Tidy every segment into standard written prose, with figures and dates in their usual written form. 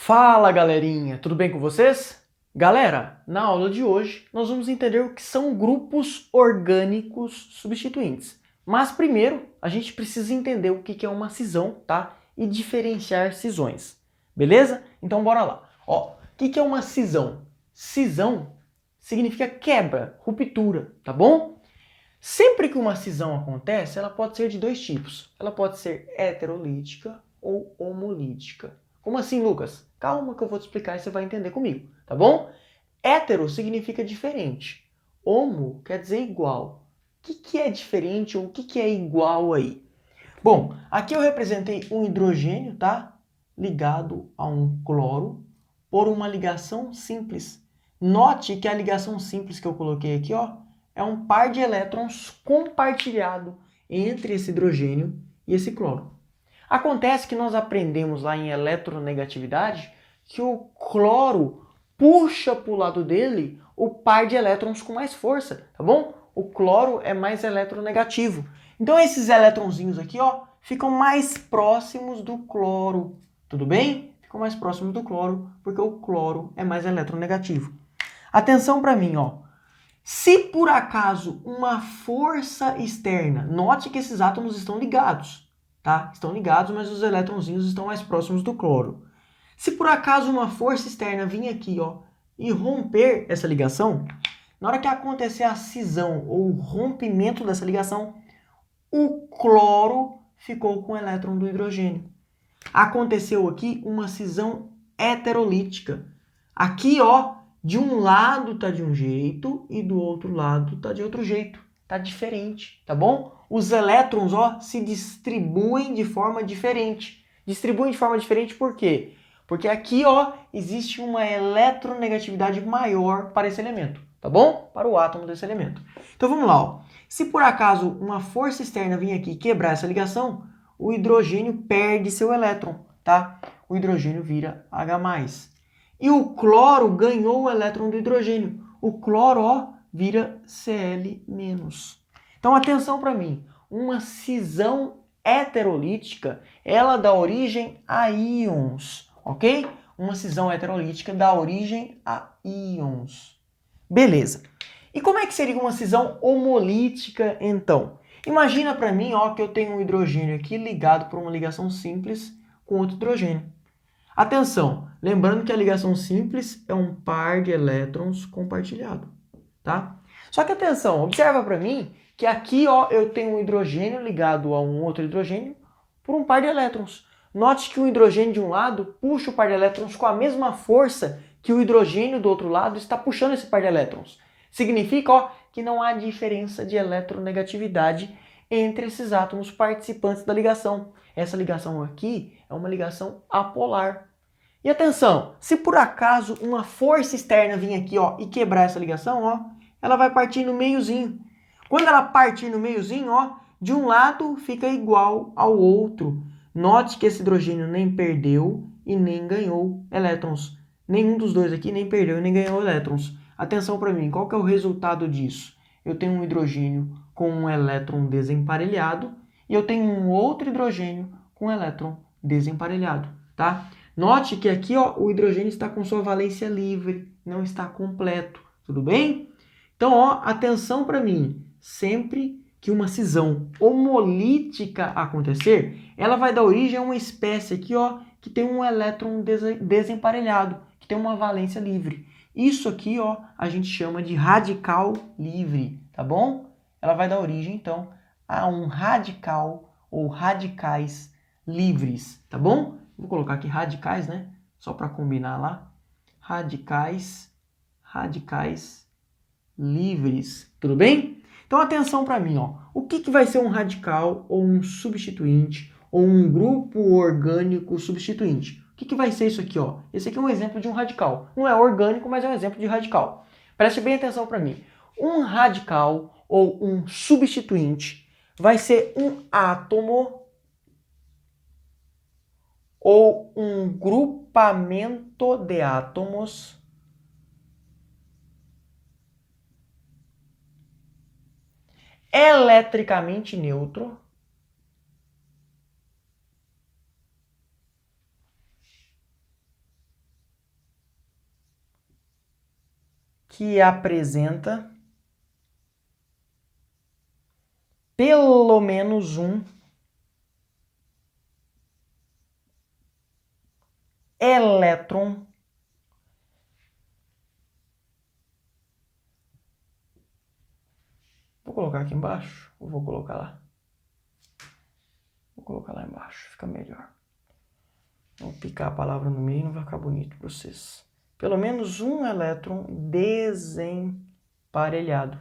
Fala galerinha, tudo bem com vocês? Galera, na aula de hoje nós vamos entender o que são grupos orgânicos substituintes. Mas primeiro a gente precisa entender o que é uma cisão, tá? E diferenciar cisões, beleza? Então bora lá. Ó, o que é uma cisão? Cisão significa quebra, ruptura, tá bom? Sempre que uma cisão acontece, ela pode ser de dois tipos. Ela pode ser heterolítica ou homolítica. Como assim, Lucas? Calma que eu vou te explicar e você vai entender comigo, tá bom? Hétero significa diferente. Homo quer dizer igual. O que é diferente ou o que é igual aí? Bom, aqui eu representei um hidrogênio, tá? Ligado a um cloro por uma ligação simples. Note que a ligação simples que eu coloquei aqui, ó, é um par de elétrons compartilhado entre esse hidrogênio e esse cloro. Acontece que nós aprendemos lá em eletronegatividade que o cloro puxa para o lado dele o par de elétrons com mais força, tá bom? O cloro é mais eletronegativo. Então esses eletronzinhos aqui, ó, ficam mais próximos do cloro, tudo bem? Ficam mais próximos do cloro porque o cloro é mais eletronegativo. Atenção para mim, ó. Se por acaso uma força externa, note que esses átomos estão ligados, tá? Estão ligados, mas os eletronzinhos estão mais próximos do cloro. Se por acaso uma força externa vir aqui, ó, e romper essa ligação, na hora que acontecer a cisão ou o rompimento dessa ligação, o cloro ficou com o elétron do hidrogênio. Aconteceu aqui uma cisão heterolítica. Aqui, ó, de um lado tá de um jeito e do outro lado tá de outro jeito. Tá diferente, tá bom? Os elétrons, ó, se distribuem de forma diferente. Distribuem de forma diferente por quê? Porque aqui, ó, existe uma eletronegatividade maior para esse elemento, tá bom? Para o átomo desse elemento. Então vamos lá, ó. Se por acaso uma força externa vir aqui quebrar essa ligação, o hidrogênio perde seu elétron, tá? O hidrogênio vira H+. E o cloro ganhou o elétron do hidrogênio. O cloro, ó, vira Cl-. Então atenção para mim, uma cisão heterolítica, ela dá origem a íons, ok? Uma cisão heterolítica dá origem a íons. Beleza. E como é que seria uma cisão homolítica, então? Imagina para mim, ó, que eu tenho um hidrogênio aqui ligado por uma ligação simples com outro hidrogênio. Atenção, lembrando que a ligação simples é um par de elétrons compartilhado, tá? Só que atenção, observa para mim que aqui, ó, eu tenho um hidrogênio ligado a um outro hidrogênio por um par de elétrons. Note que o hidrogênio de um lado puxa o par de elétrons com a mesma força que o hidrogênio do outro lado está puxando esse par de elétrons. Significa, ó, que não há diferença de eletronegatividade entre esses átomos participantes da ligação. Essa ligação aqui é uma ligação apolar. E atenção, se por acaso uma força externa vir aqui, ó, e quebrar essa ligação, ó, ela vai partir no meiozinho. Quando ela partir no meiozinho, ó, de um lado fica igual ao outro. Note que esse hidrogênio nem perdeu e nem ganhou elétrons. Nenhum dos dois aqui nem perdeu e nem ganhou elétrons. Atenção para mim, qual que é o resultado disso? Eu tenho um hidrogênio com um elétron desemparelhado e eu tenho um outro hidrogênio com um elétron desemparelhado, tá? Note que aqui, ó, o hidrogênio está com sua valência livre, não está completo, tudo bem? Então, ó, atenção para mim, sempre que uma cisão homolítica acontecer, ela vai dar origem a uma espécie aqui, ó, que tem um elétron desemparelhado, que tem uma valência livre. Isso aqui, ó, a gente chama de radical livre, tá bom? Ela vai dar origem, então, a um radical ou radicais livres, tá bom? Vou colocar aqui radicais, né? Só para combinar lá. Radicais livres, tudo bem? Então atenção para mim, ó. O que vai ser um radical ou um substituinte ou um grupo orgânico substituinte? O que vai ser isso aqui, ó? Esse aqui é um exemplo de um radical. Não é orgânico, mas é um exemplo de radical. Preste bem atenção para mim. Um radical ou um substituinte vai ser um átomo ou um grupamento de átomos eletricamente neutro que apresenta pelo menos um elétron vou colocar aqui embaixo ou vou colocar lá? Vou colocar lá embaixo, fica melhor. Vou picar a palavra no meio e não vai ficar bonito para vocês. Pelo menos um elétron desemparelhado.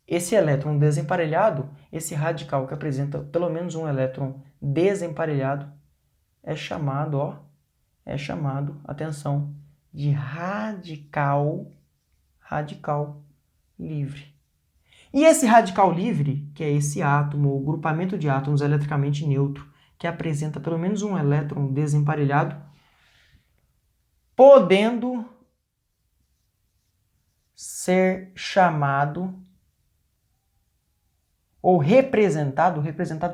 Esse elétron desemparelhado, esse radical que apresenta pelo menos um elétron desemparelhado, é chamado, atenção, de radical livre. E esse radical livre, que é esse átomo, o grupamento de átomos eletricamente neutro, que apresenta pelo menos um elétron desemparelhado, podendo ser chamado ou representado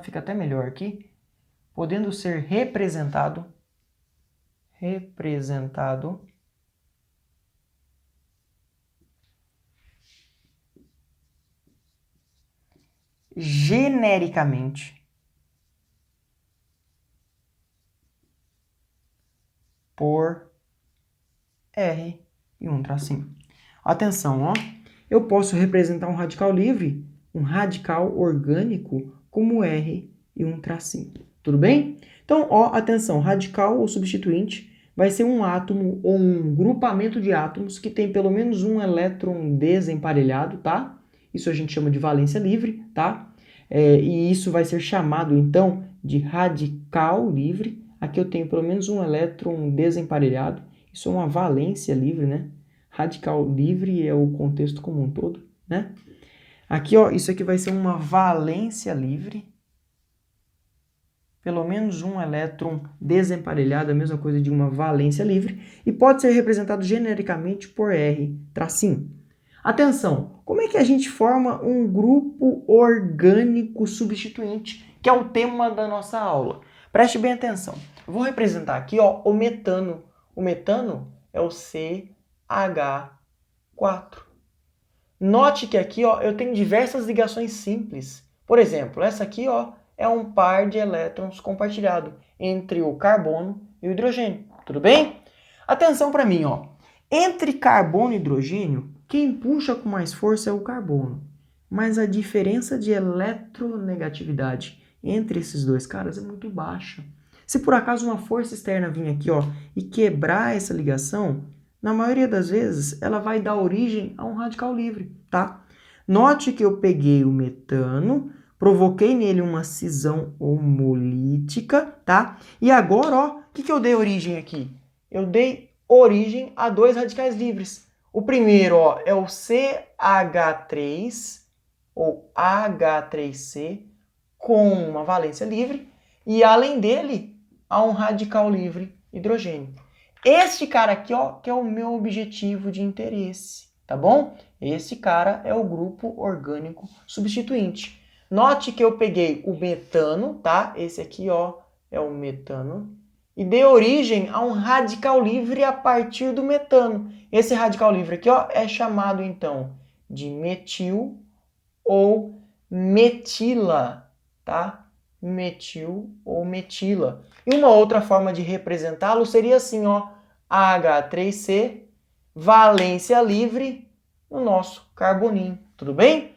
fica até melhor aqui, podendo ser representado genericamente por R e um tracinho. Atenção, ó. Eu posso representar um radical livre, um radical orgânico, como R e um tracinho. Tudo bem? Então, ó, atenção, radical ou substituinte vai ser um átomo ou um grupamento de átomos que tem pelo menos um elétron desemparelhado, tá? Isso a gente chama de valência livre, tá? E isso vai ser chamado, então, de radical livre. Aqui eu tenho pelo menos um elétron desemparelhado. Isso é uma valência livre, né? Radical livre é o contexto como um todo, né? Aqui, ó, isso aqui vai ser uma valência livre. Pelo menos um elétron desemparelhado, a mesma coisa de uma valência livre. E pode ser representado genericamente por R, tracinho. Atenção, como é que a gente forma um grupo orgânico substituinte, que é o tema da nossa aula? Preste bem atenção. Eu vou representar aqui, ó, o metano. O metano é o CH4. Note que aqui, ó, eu tenho diversas ligações simples. Por exemplo, essa aqui, ó, é um par de elétrons compartilhado entre o carbono e o hidrogênio. Tudo bem? Atenção para mim, ó. Entre carbono e hidrogênio, quem puxa com mais força é o carbono. Mas a diferença de eletronegatividade entre esses dois caras é muito baixa. Se por acaso uma força externa vir aqui, ó, e quebrar essa ligação, na maioria das vezes ela vai dar origem a um radical livre, tá? Note que eu peguei o metano, provoquei nele uma cisão homolítica, tá? E agora, ó, o que eu dei origem aqui? Eu dei origem a dois radicais livres. O primeiro, ó, é o CH3 ou H3C com uma valência livre e além dele há um radical livre hidrogênio. Este cara aqui, ó, que é o meu objetivo de interesse, tá bom? Esse cara é o grupo orgânico substituinte. Note que eu peguei o metano, tá? Esse aqui, ó, é o metano. E dei origem a um radical livre a partir do metano. Esse radical livre aqui, ó, é chamado, então, de metil ou metila, tá? Metil ou metila. E uma outra forma de representá-lo seria assim, ó, H3C, valência livre no nosso carboninho. Tudo bem?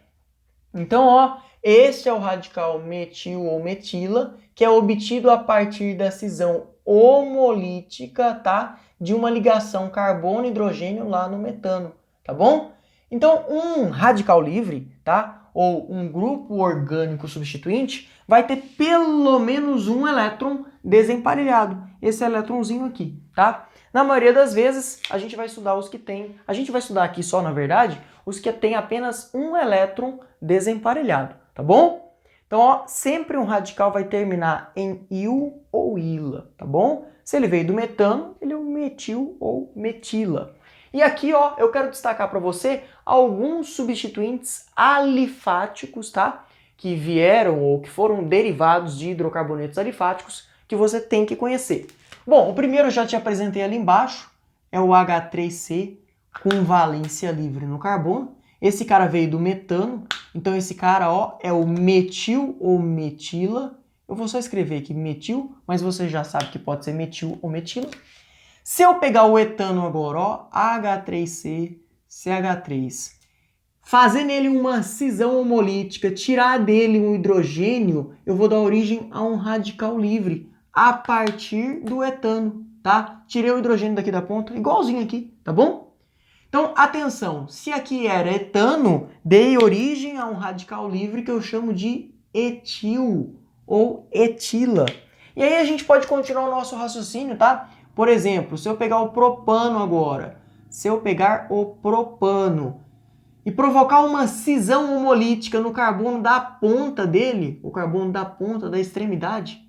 Então, ó, este é o radical metil ou metila, que é obtido a partir da cisão homolítica, tá? De uma ligação carbono-hidrogênio lá no metano, tá bom? Então, um radical livre, tá? Ou um grupo orgânico substituinte vai ter pelo menos um elétron desemparelhado. Esse elétronzinho aqui, tá? Na maioria das vezes, a gente vai estudar os que tem... A gente vai estudar aqui só, na verdade, os que tem apenas um elétron desemparelhado, tá bom? Então, ó, sempre um radical vai terminar em il ou ila, tá bom? Se ele veio do metano, ele é um metil ou metila. E aqui, ó, eu quero destacar para você alguns substituintes alifáticos, tá? Que vieram ou que foram derivados de hidrocarbonetos alifáticos que você tem que conhecer. Bom, o primeiro eu já te apresentei ali embaixo, é o H3C com valência livre no carbono. Esse cara veio do metano, então esse cara, ó, é o metil ou metila. Eu vou só escrever aqui metil, mas você já sabe que pode ser metil ou metila. Se eu pegar o etano agora, ó, H3C, CH3, fazer nele uma cisão homolítica, tirar dele um hidrogênio, eu vou dar origem a um radical livre a partir do etano, tá? Tirei o hidrogênio daqui da ponta, igualzinho aqui, tá bom? Então, atenção, se aqui era etano, dei origem a um radical livre que eu chamo de etil ou etila. E aí a gente pode continuar o nosso raciocínio, tá? Por exemplo, se eu pegar o propano agora, se eu pegar o propano e provocar uma cisão homolítica no carbono da ponta dele, o carbono da ponta, da extremidade,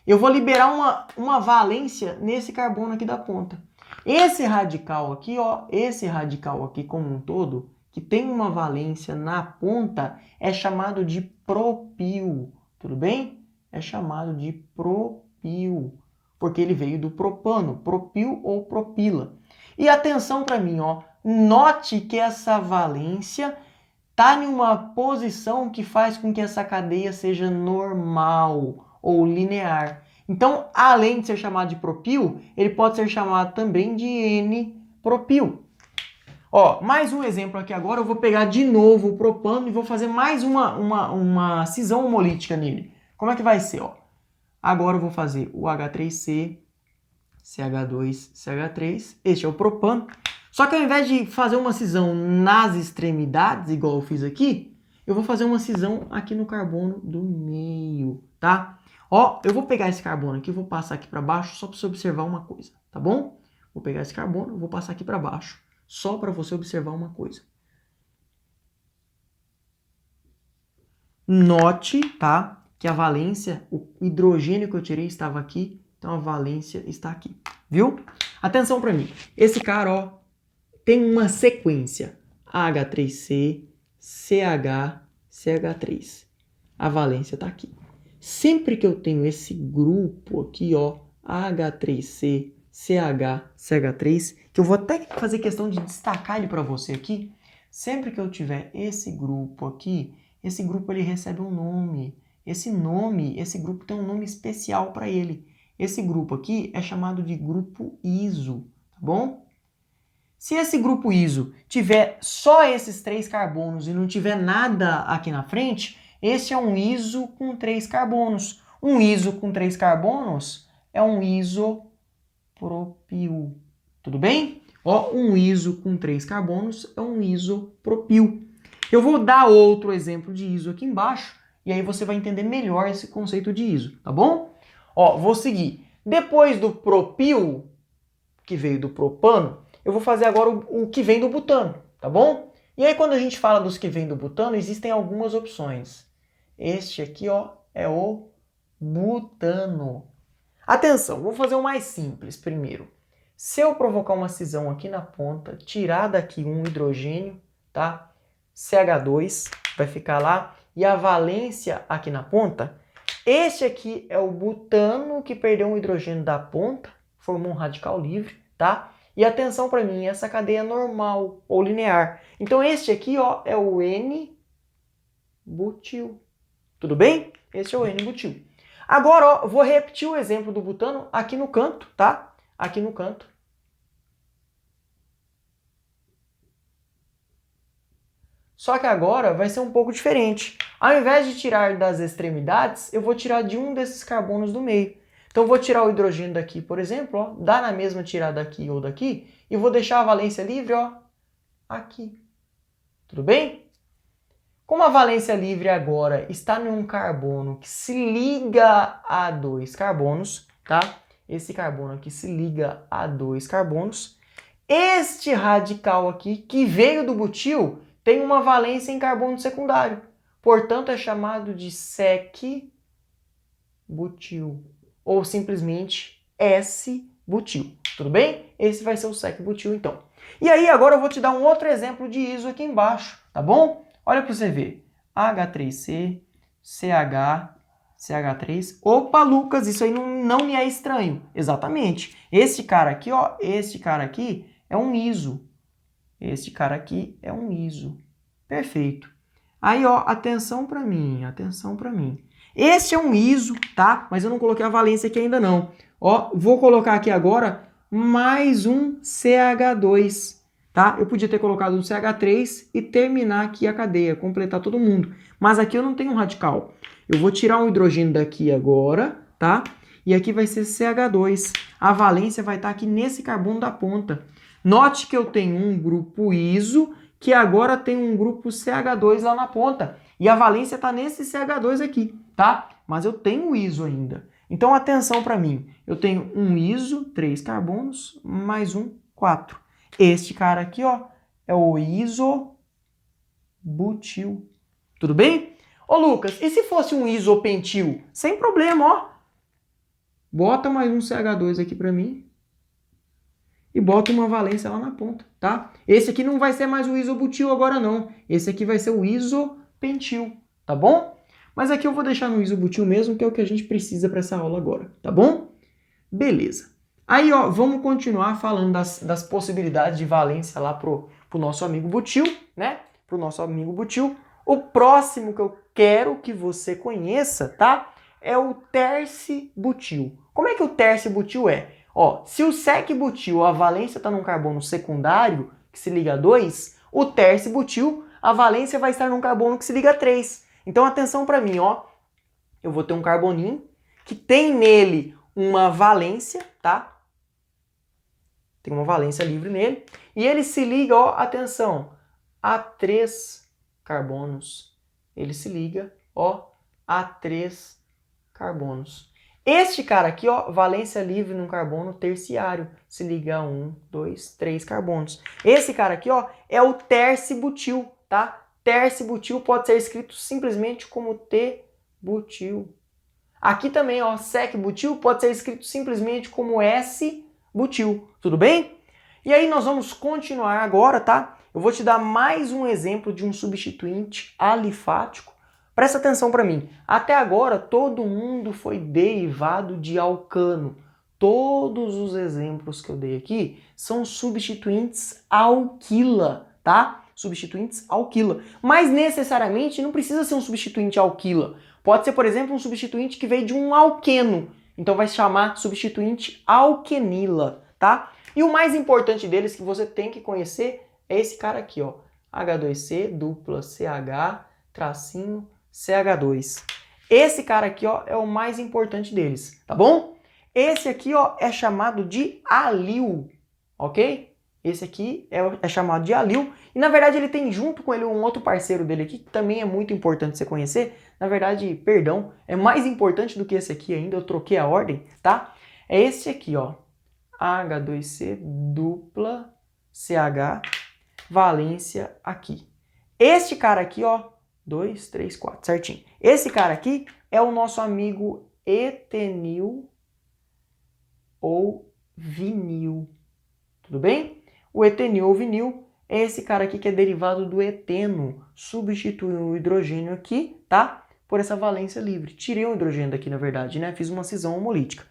eu vou liberar uma valência nesse carbono aqui da ponta. Esse radical aqui, ó, esse radical aqui como um todo, que tem uma valência na ponta, é chamado de propil, tudo bem? É chamado de propil, porque ele veio do propano, propil ou propila. E atenção para mim, ó, note que essa valência está em uma posição que faz com que essa cadeia seja normal ou linear. Então, além de ser chamado de propil, ele pode ser chamado também de N-propil. Ó, mais um exemplo aqui agora, eu vou pegar de novo o propano e vou fazer mais uma cisão homolítica nele. Como é que vai ser? Ó? Agora eu vou fazer o H3C, CH2, CH3, este é o propano. Só que ao invés de fazer uma cisão nas extremidades, igual eu fiz aqui, eu vou fazer uma cisão aqui no carbono do meio, tá? Ó, eu vou pegar esse carbono aqui, vou passar aqui para baixo só para você observar uma coisa, tá bom? Vou pegar esse carbono, vou passar aqui para baixo, só para você observar uma coisa. Note, tá, que a valência, o hidrogênio que eu tirei estava aqui, então a valência está aqui, viu? Atenção para mim, esse cara, ó, tem uma sequência H3C, CH, CH3. A valência está aqui. Sempre que eu tenho esse grupo aqui, ó, H3C, CH, CH3, que eu vou até fazer questão de destacar ele para você aqui, sempre que eu tiver esse grupo aqui, esse grupo ele recebe um nome. Esse grupo tem um nome especial para ele. Esse grupo aqui é chamado de grupo iso, tá bom? Se esse grupo iso tiver só esses 3 carbonos e não tiver nada aqui na frente, esse é um iso com 3 carbonos. Um iso com 3 carbonos é um isopropil. Tudo bem? Ó, um iso com 3 carbonos é um isopropil. Eu vou dar outro exemplo de iso aqui embaixo e aí você vai entender melhor esse conceito de iso, tá bom? Ó, vou seguir. Depois do propil, que veio do propano, eu vou fazer agora o que vem do butano, tá bom? E aí quando a gente fala dos que vêm do butano, existem algumas opções. Este aqui, ó, é o butano. Atenção, vou fazer o mais simples primeiro. Se eu provocar uma cisão aqui na ponta, tirar daqui um hidrogênio, tá? CH2 vai ficar lá e a valência aqui na ponta, este aqui é o butano que perdeu um hidrogênio da ponta, formou um radical livre, tá? E atenção para mim, essa cadeia é normal ou linear. Então este aqui, ó, é o N-butil. Tudo bem? Este é o N-butil. Agora, ó, vou repetir o exemplo do butano aqui no canto, tá? Aqui no canto. Só que agora vai ser um pouco diferente. Ao invés de tirar das extremidades, eu vou tirar de um desses carbonos do meio. Então eu vou tirar o hidrogênio daqui, por exemplo, ó, dá na mesma tirar daqui ou daqui, e vou deixar a valência livre, ó, aqui. Tudo bem? Como a valência livre agora está em um carbono que se liga a 2 carbonos, tá? Esse carbono aqui se liga a 2 carbonos. Este radical aqui, que veio do butil, tem uma valência em carbono secundário. Portanto, é chamado de sec-butil. Ou simplesmente S-butil. Tudo bem? Esse vai ser o sec-butil, então. E aí, agora eu vou te dar um outro exemplo de iso aqui embaixo, tá bom? Olha para você ver. H3C, CH, CH3. Opa, Lucas, isso aí não me é estranho. Exatamente. Esse cara aqui, ó, esse cara aqui é um iso. Este cara aqui é um iso. Perfeito. Aí, ó, atenção para mim, atenção para mim. Este é um iso, tá? Mas eu não coloquei a valência aqui ainda não. Ó, vou colocar aqui agora mais um CH2, tá? Eu podia ter colocado um CH3 e terminar aqui a cadeia, completar todo mundo. Mas aqui eu não tenho um radical. Eu vou tirar um hidrogênio daqui agora, tá? E aqui vai ser CH2. A valência vai estar aqui nesse carbono da ponta. Note que eu tenho um grupo iso que agora tem um grupo CH2 lá na ponta. E a valência está nesse CH2 aqui, tá? Mas eu tenho o iso ainda. Então, atenção para mim. Eu tenho um iso, 3 carbonos, mais um, 4. Este cara aqui, ó, é o isobutil. Tudo bem? Ô, Lucas, e se fosse um isopentil? Sem problema, ó. Bota mais um CH2 aqui para mim. E bota uma valência lá na ponta, tá? Esse aqui não vai ser mais o isobutil agora, não. Esse aqui vai ser o isopentil, tá bom? Mas aqui eu vou deixar no isobutil mesmo, que é o que a gente precisa para essa aula agora, tá bom? Beleza. Aí, ó, vamos continuar falando das possibilidades de valência lá pro nosso amigo butil, né? Pro nosso amigo butil. O próximo que eu quero que você conheça, tá? É o tercibutil. Como é que o tercibutil é? Ó, se o sec-butil, a valência está num carbono secundário, que se liga a 2, o tercibutil, a valência vai estar num carbono que se liga a 3. Então, atenção para mim, ó. Eu vou ter um carboninho que tem nele uma valência, tá? Tem uma valência livre nele. E ele se liga, ó, atenção, a 3 carbonos. Ele se liga, ó, a 3 carbonos. Este cara aqui, ó, valência livre num carbono terciário, se liga a 1, 2, 3 carbonos. Esse cara aqui, ó, é o tercibutil, tá? Tercibutil pode ser escrito simplesmente como T-butil. Aqui também, ó, sec-butil pode ser escrito simplesmente como S-butil, tudo bem? E aí nós vamos continuar agora, tá? Eu vou te dar mais um exemplo de um substituinte alifático. Presta atenção para mim. Até agora, todo mundo foi derivado de alcano. Todos os exemplos que eu dei aqui são substituintes alquila, tá? Substituintes alquila. Mas necessariamente não precisa ser um substituinte alquila. Pode ser, por exemplo, um substituinte que veio de um alqueno. Então vai se chamar substituinte alquenila, tá? E o mais importante deles que você tem que conhecer é esse cara aqui, ó. H2C, dupla CH, tracinho, CH2. Esse cara aqui, ó, é o mais importante deles, tá bom? Esse aqui, ó, é chamado de alil, ok? Esse aqui é chamado de alil. E, na verdade, ele tem junto com ele um outro parceiro dele aqui, que também é muito importante você conhecer. Na verdade, perdão, é mais importante do que esse aqui ainda, eu troquei a ordem, tá? É esse aqui, ó. H2C, dupla CH, valência aqui. Este cara aqui, ó, 2, 3, 4, certinho. Esse cara aqui é o nosso amigo etenil ou vinil. Tudo bem? O etenil ou vinil é esse cara aqui que é derivado do eteno. Substitui o hidrogênio aqui, tá? Por essa valência livre. Tirei um hidrogênio daqui, na verdade, né? Fiz uma cisão homolítica.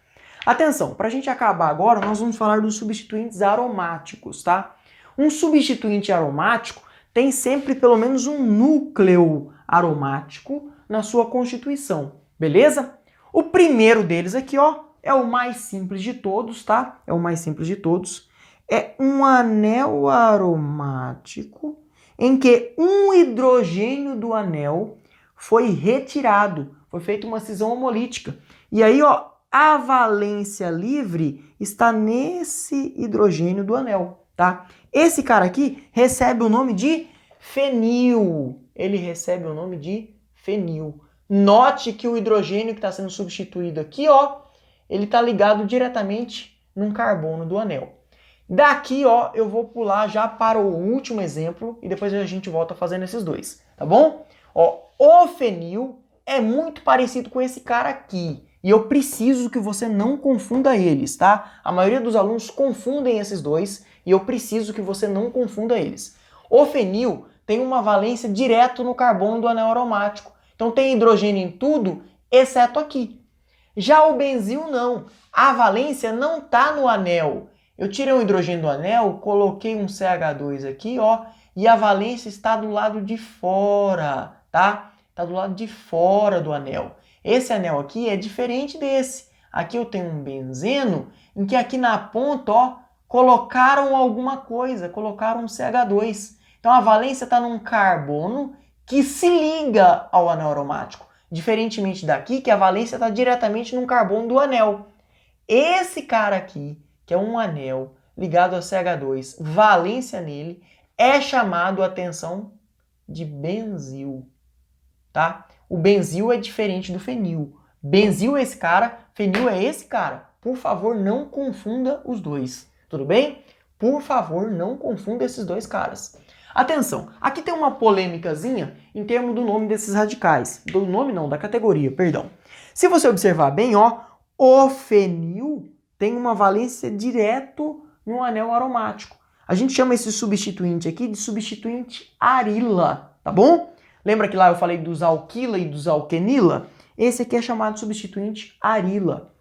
Atenção, para a gente acabar agora, nós vamos falar dos substituintes aromáticos, tá? Um substituinte aromático tem sempre pelo menos um núcleo aromático na sua constituição, beleza? O primeiro deles aqui, ó, é o mais simples de todos, tá? É o mais simples de todos. É um anel aromático em que um hidrogênio do anel foi retirado, foi feita uma cisão homolítica. E aí, ó, a valência livre está nesse hidrogênio do anel, tá? Esse cara aqui recebe o nome de fenil. Ele recebe o nome de fenil. Note que o hidrogênio que está sendo substituído aqui, ó, ele está ligado diretamente num carbono do anel. Daqui, ó, eu vou pular já para o último exemplo e depois a gente volta fazendo esses dois, tá bom? Ó, o fenil é muito parecido com esse cara aqui. E eu preciso que você não confunda eles, tá? A maioria dos alunos confundem esses dois e eu preciso que você não confunda eles. O fenil tem uma valência direto no carbono do anel aromático. Então tem hidrogênio em tudo, exceto aqui. Já o benzil não. A valência não está no anel. Eu tirei um hidrogênio do anel, coloquei um CH2 aqui, ó, e a valência está do lado de fora, tá? Está do lado de fora do anel. Esse anel aqui é diferente desse. Aqui eu tenho um benzeno, em que aqui na ponta, ó, colocaram alguma coisa, colocaram um CH2. Então a valência está num carbono que se liga ao anel aromático. Diferentemente daqui, que a valência está diretamente num carbono do anel. Esse cara aqui, que é um anel ligado ao CH2, valência nele, é chamado, atenção, de benzil, tá? O benzil é diferente do fenil. Benzil é esse cara, fenil é esse cara. Por favor, não confunda os dois, tudo bem? Por favor, não confunda esses dois caras. Atenção, aqui tem uma polêmicazinha em termos do nome desses radicais. Do nome não, da categoria, perdão. Se você observar bem, ó, o fenil tem uma valência direto no anel aromático. A gente chama esse substituinte aqui de substituinte arila, tá bom? Lembra que lá eu falei dos alquila e dos alquenila? Esse aqui é chamado de substituinte arila.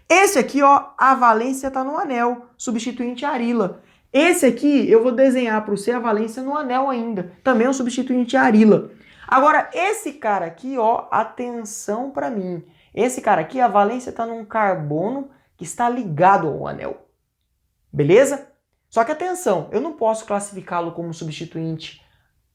Esse aqui, ó, a valência está no anel, substituinte arila. Esse aqui eu vou desenhar para você a valência no anel ainda, também é um substituinte arila. Agora, esse cara aqui, ó, atenção para mim. Esse cara aqui, a valência está num carbono que está ligado ao anel. Beleza? Só que atenção, eu não posso classificá-lo como substituinte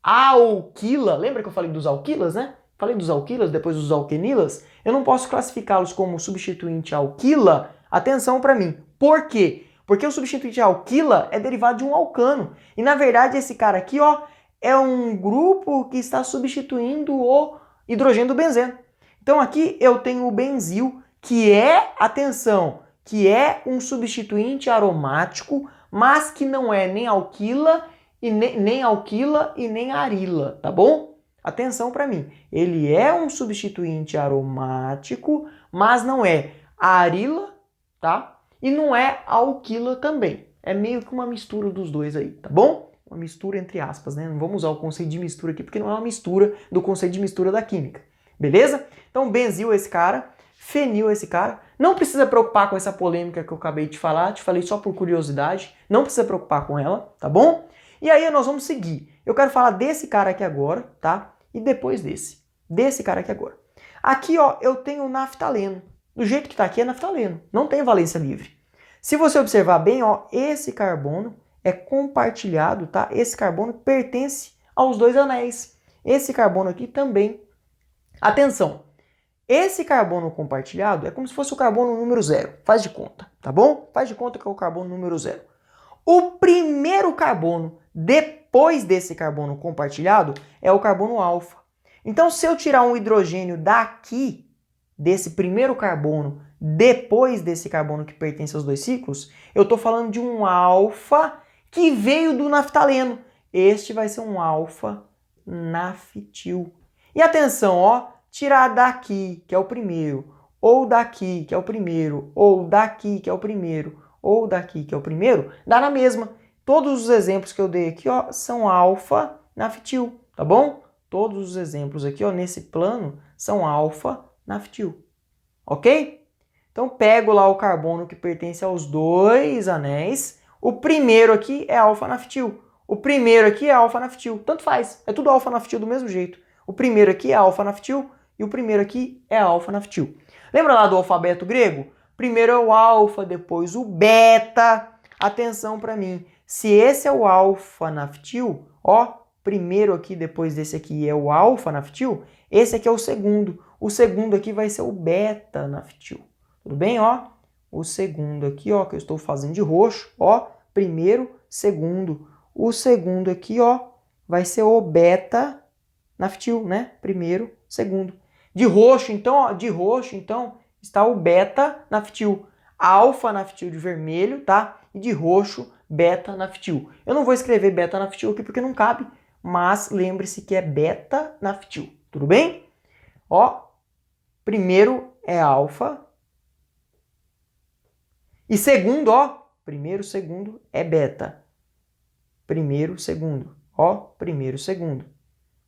alquila. Lembra que eu falei dos alquilas, né? Falei dos alquilas, depois dos alquenilas. Eu não posso classificá-los como substituinte alquila. Atenção para mim. Por quê? Porque o substituinte alquila é derivado de um alcano. E na verdade esse cara aqui, ó, é um grupo que está substituindo o hidrogênio do benzeno. Então aqui eu tenho o benzil, que é, atenção, que é um substituinte aromático, mas que não é nem alquila e nem arila, tá bom? Atenção para mim. Ele é um substituinte aromático, mas não é arila, tá? E não é alquila também. É meio que uma mistura dos dois aí, tá bom? Uma mistura entre aspas, né? Não vamos usar o conceito de mistura aqui, porque não é uma mistura do conceito de mistura da química. Beleza? Então, benzil é esse cara, fenil é esse cara. Não precisa preocupar com essa polêmica que eu acabei de falar, te falei só por curiosidade. Não precisa preocupar com ela, tá bom? E aí nós vamos seguir. Eu quero falar desse cara aqui agora, tá? E depois desse cara aqui agora. Aqui, ó, eu tenho naftaleno. Do jeito que tá aqui é naftaleno, não tem valência livre. Se você observar bem, ó, esse carbono é compartilhado, tá? Esse carbono pertence aos dois anéis. Esse carbono aqui também. Atenção, esse carbono compartilhado é como se fosse o carbono número 0. Faz de conta, tá bom? Faz de conta que é o carbono número 0. O primeiro carbono depois desse carbono compartilhado é o carbono alfa. Então, se eu tirar um hidrogênio daqui, desse primeiro carbono, depois desse carbono que pertence aos dois ciclos, eu estou falando de um alfa que veio do naftaleno. Este vai ser um alfa naftil. E atenção, ó, tirar daqui, que é o primeiro, ou daqui, que é o primeiro, ou daqui, que é o primeiro, ou daqui, que é o primeiro, dá na mesma. Todos os exemplos que eu dei aqui, ó, são alfa naftil, tá bom? Todos os exemplos aqui, ó, nesse plano, são alfa naftil, ok? Então, pego lá o carbono que pertence aos dois anéis. O primeiro aqui é alfa-naftil. O primeiro aqui é alfa-naftil. Tanto faz, é tudo alfa-naftil do mesmo jeito. O primeiro aqui é alfa-naftil e o primeiro aqui é alfa-naftil. Lembra lá do alfabeto grego? Primeiro é o alfa, depois o beta. Atenção para mim. Se esse é o alfa-naftil, ó, primeiro aqui, depois desse aqui é o alfa-naftil, esse aqui é o segundo. O segundo aqui vai ser o beta-naftil. Tudo bem, ó? O segundo aqui, ó, que eu estou fazendo de roxo, ó, primeiro, segundo. O segundo aqui, ó, vai ser o beta-naftil, né? Primeiro, segundo. De roxo, então, ó, está o beta-naftil. Alfa-naftil de vermelho, tá? E de roxo, beta-naftil. Eu não vou escrever beta-naftil aqui porque não cabe, mas lembre-se que é beta-naftil. Tudo bem? Ó, primeiro é alfa. E segundo, ó, primeiro, segundo é beta. Primeiro, segundo. Ó, primeiro, segundo.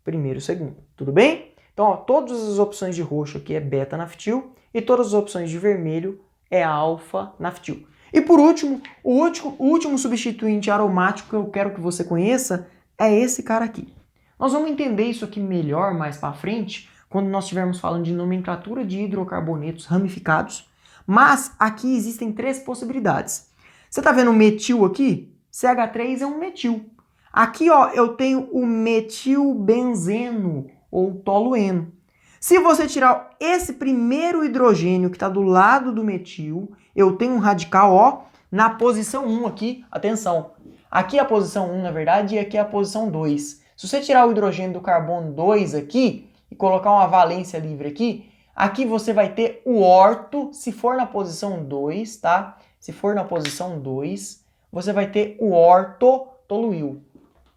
Primeiro, segundo. Tudo bem? Então, ó, todas as opções de roxo aqui é beta-naftil e todas as opções de vermelho é alfa-naftil. E por último, o último substituinte aromático que eu quero que você conheça é esse cara aqui. Nós vamos entender isso aqui melhor mais para frente, quando nós estivermos falando de nomenclatura de hidrocarbonetos ramificados, mas aqui existem 3 possibilidades. Você está vendo o metil aqui? CH3 é um metil. Aqui, ó, eu tenho o metilbenzeno, ou tolueno. Se você tirar esse primeiro hidrogênio que está do lado do metil, eu tenho um radical, ó, na posição 1 aqui, atenção. Aqui é a posição 1, na verdade, e aqui é a posição 2. Se você tirar o hidrogênio do carbono 2 aqui e colocar uma valência livre aqui, aqui você vai ter o orto, se for na posição 2, tá? Se for na posição 2, você vai ter o ortotoluil.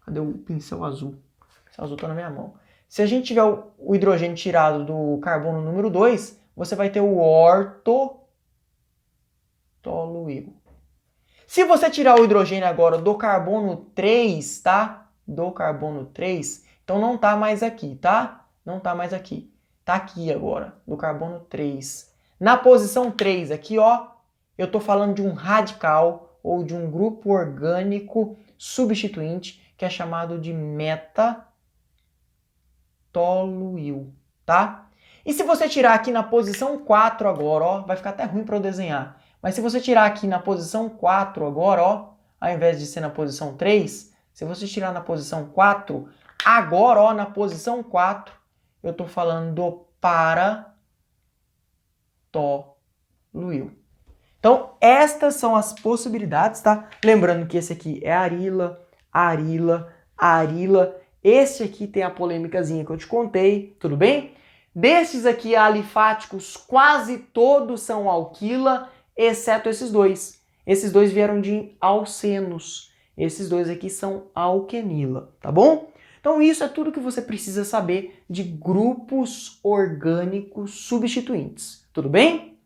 Cadê o pincel azul? O pincel azul está na minha mão. Se a gente tiver o hidrogênio tirado do carbono número 2, você vai ter o ortotoluil. Se você tirar o hidrogênio agora do carbono 3, tá? Do carbono 3, então não tá mais aqui, tá? Não tá mais aqui. Tá aqui agora, do carbono 3. Na posição 3 aqui, ó, eu tô falando de um radical ou de um grupo orgânico substituinte que é chamado de metatoluil, tá? E se você tirar aqui na posição 4 agora, ó, vai ficar até ruim para eu desenhar. Mas se você tirar aqui na posição 4 agora, ó, ao invés de ser na posição 3, se você tirar na posição 4, agora, ó, na posição 4, eu tô falando do paratoluil. Então, estas são as possibilidades, tá? Lembrando que esse aqui é arila, arila, arila. Esse aqui tem a polêmicazinha que eu te contei, tudo bem? Desses aqui alifáticos, quase todos são alquila, exceto esses dois. Esses dois vieram de alcenos. Esses dois aqui são alquenila, tá bom? Então isso é tudo que você precisa saber de grupos orgânicos substituintes, tudo bem?